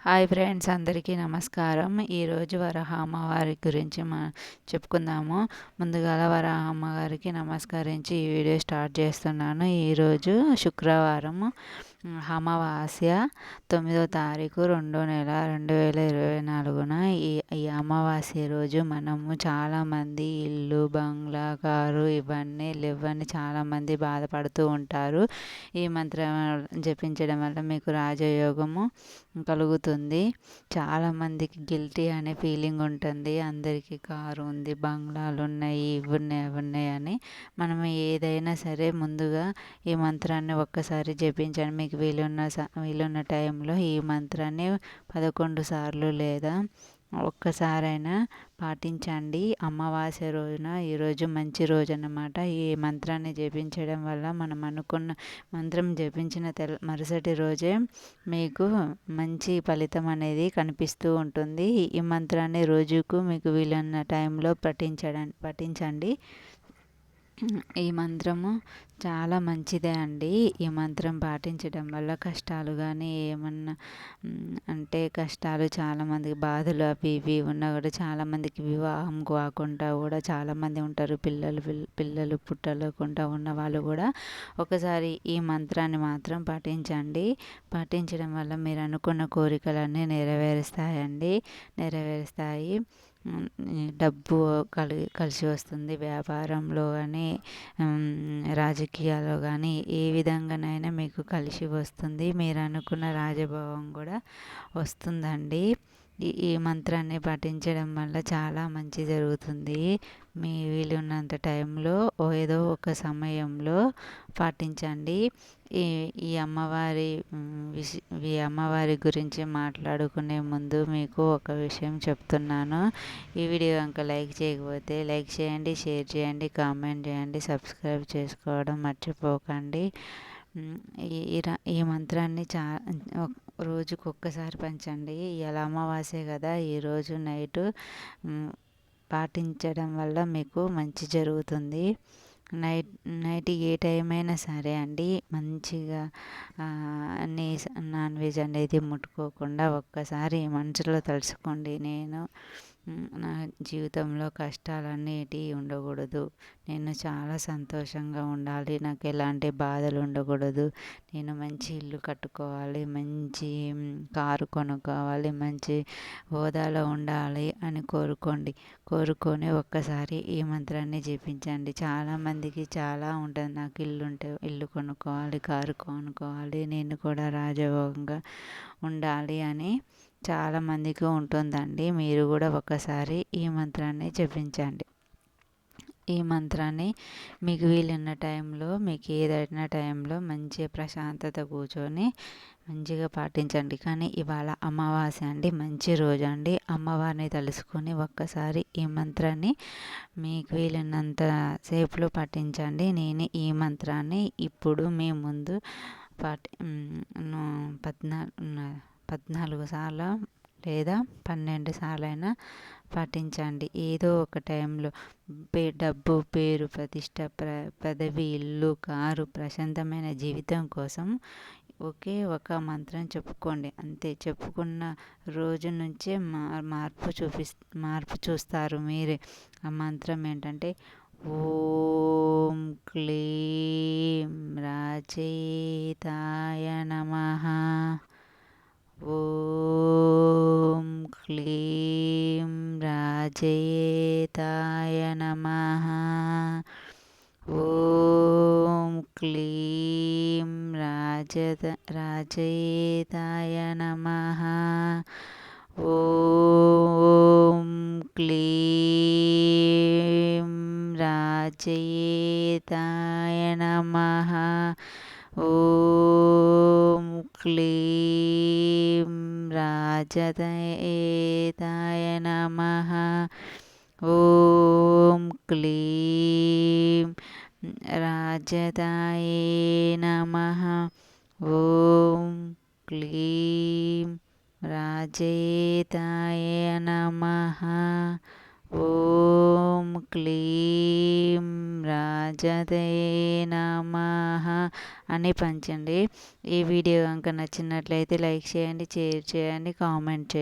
Hi friends, అందరికీ నమస్కారం. ఈరోజు వరాహ అమ్మవారి గురించి చెప్పుకుందాము. ముందుగా వరాహ అమ్మగారికి నమస్కరించి ఈ వీడియో స్టార్ట్ చేస్తున్నాను. ఈరోజు శుక్రవారం, అమావాస్య 9వ తారీఖు 2వ నెల 2024. ఈ అమావాస్య రోజు మనము చాలామంది ఇల్లు, బంగ్లా, కారు ఇవన్నీ లేవని చాలామంది బాధపడుతూ ఉంటారు. ఈ మంత్రం జపించడం వల్ల మీకు రాజయోగము కలుగుతుంది. చాలామందికి గిల్టీ అనే ఫీలింగ్ ఉంటుంది. అందరికీ కారు ఉంది, బంగ్లాలు ఉన్నాయి, ఇవి ఉన్నాయి, అవి ఉన్నాయి అని. మనం ఏదైనా సరే ముందుగా ఈ మంత్రాన్ని ఒక్కసారి జపించండి. మీకు వీలున్న టైంలో ఈ మంత్రాన్ని 11 సార్లు లేదా ఒక్కసారైనా పాటించండి. అమావాస్య రోజున ఈరోజు మంచి రోజు అన్నమాట. ఈ మంత్రాన్ని జపించడం వల్ల మనం అనుకున్న మంత్రం జపించిన మరుసటి రోజే మీకు మంచి ఫలితం అనేది కనిపిస్తూ ఉంటుంది. ఈ మంత్రాన్ని రోజుకు మీకు వీలున్న టైంలో పఠించండి. ఈ మంత్రము చాలా మంచిదే అండి. ఈ మంత్రం పాటించడం వల్ల కష్టాలు కానీ ఏమన్నా అంటే కష్టాలు, చాలామందికి బాధలు అవి ఇవి ఉన్నా కూడా చాలామందికి వివాహం కాకుండా కూడా చాలామంది ఉంటారు. పిల్లలు పుట్టలేకుండా ఉన్న వాళ్ళు కూడా ఒకసారి ఈ మంత్రాన్ని మాత్రం పాటించండి. పాటించడం వల్ల మీరు అనుకున్న కోరికలన్నీ నెరవేరుస్తాయి. డబ్బు కలిసి వస్తుంది. వ్యాపారంలో కానీ రాజకీయాల్లో కానీ ఏ విధంగానైనా మీకు కలిసి వస్తుంది. మీరు అనుకున్న రాజభోగం కూడా వస్తుందండి. ఈ మంత్రాన్ని పఠించడం వల్ల చాలా మంచి జరుగుతుంది. మీ వీలున్నంత టైంలో ఏదో ఒక సమయంలో పాటించండి. ఈ ఈ అమ్మవారి ఈ అమ్మవారి గురించి మాట్లాడుకునే ముందు మీకు ఒక విషయం చెప్తున్నాను. ఈ వీడియో కనుక లైక్ చేయకపోతే లైక్ చేయండి, షేర్ చేయండి, కామెంట్ చేయండి, సబ్స్క్రైబ్ చేసుకోవడం మర్చిపోకండి. ఈ మంత్రాన్ని రోజుకు ఒక్కసారి పంచండి. ఇలా అమావాస్య కదా, ఈరోజు నైటు పాటించడం వల్ల మీకు మంచి జరుగుతుంది. నైట్ ఏ టైం అయినా సరే అండి, మంచిగా నాన్ వెజ్ అనేది ముట్టుకోకుండా ఒక్కసారి మనసులో తలుచుకోండి. నా జీవితంలో కష్టాలనేటివి ఉండకూడదు, నేను చాలా సంతోషంగా ఉండాలి, నాకు ఎలాంటి బాధలు ఉండకూడదు, నేను మంచి ఇల్లు కట్టుకోవాలి, మంచి కారు కొనుక్కోవాలి, మంచి హోదాలో ఉండాలి అని కోరుకొని ఒక్కసారి ఈ మంత్రాన్ని జపించండి. చాలామందికి చాలా ఉంటుంది, నాకు ఇల్లు కొనుక్కోవాలి, కారు కొనుక్కోవాలి, నేను కూడా రాజభోగంగా ఉండాలి అని చాలామందికి ఉంటుందండి. మీరు కూడా ఒకసారి ఈ మంత్రాన్ని జపించండి. ఈ మంత్రాన్ని మీకు వీలున్న టైంలో, మీకు ఏదైనా టైంలో మంచిగా ప్రశాంతత కూర్చొని మంచిగా పాటించండి. కానీ ఇవాళ అమావాస్య అండి, మంచి రోజు అండి. అమ్మవారిని తలుసుకొని ఒక్కసారి ఈ మంత్రాన్ని మీకు వీలున్నంత సేపులో పాటించండి. నేను ఈ మంత్రాన్ని ఇప్పుడు మీ ముందు 14 సార్లు లేదా 12 సార్లైనా పాటించండి. ఏదో ఒక టైంలో డబ్బు, పేరు, ప్రతిష్ట, పదవి, ఇల్లు, కారు, ప్రశాంతమైన జీవితం కోసం ఒకే ఒక మంత్రం చెప్పుకోండి. అంతే. చెప్పుకున్న రోజు నుంచే మార్పు చూస్తారు మీరే. ఆ మంత్రం ఏంటంటే ఓం క్లీం రాచేతాయ నమః. ఓం క్లీం రాజయేతాయ నమః. ఓం క్లీం రాజయేతాయ నమః. ఓం క్లీం రాజయేతాయ నమః. ఓం క్లీం రాజయేతాయ నమః. ఓం క్లీం రాజయేతాయ నమః. ఓం క్లీం రాజయేతాయ నమః. ఓం క్లీం రాజతే నమః అని పంచండి. ఈ వీడియో కనుక నచ్చినట్లయితే లైక్ చేయండి, షేర్ చేయండి, కామెంట్ చేయండి.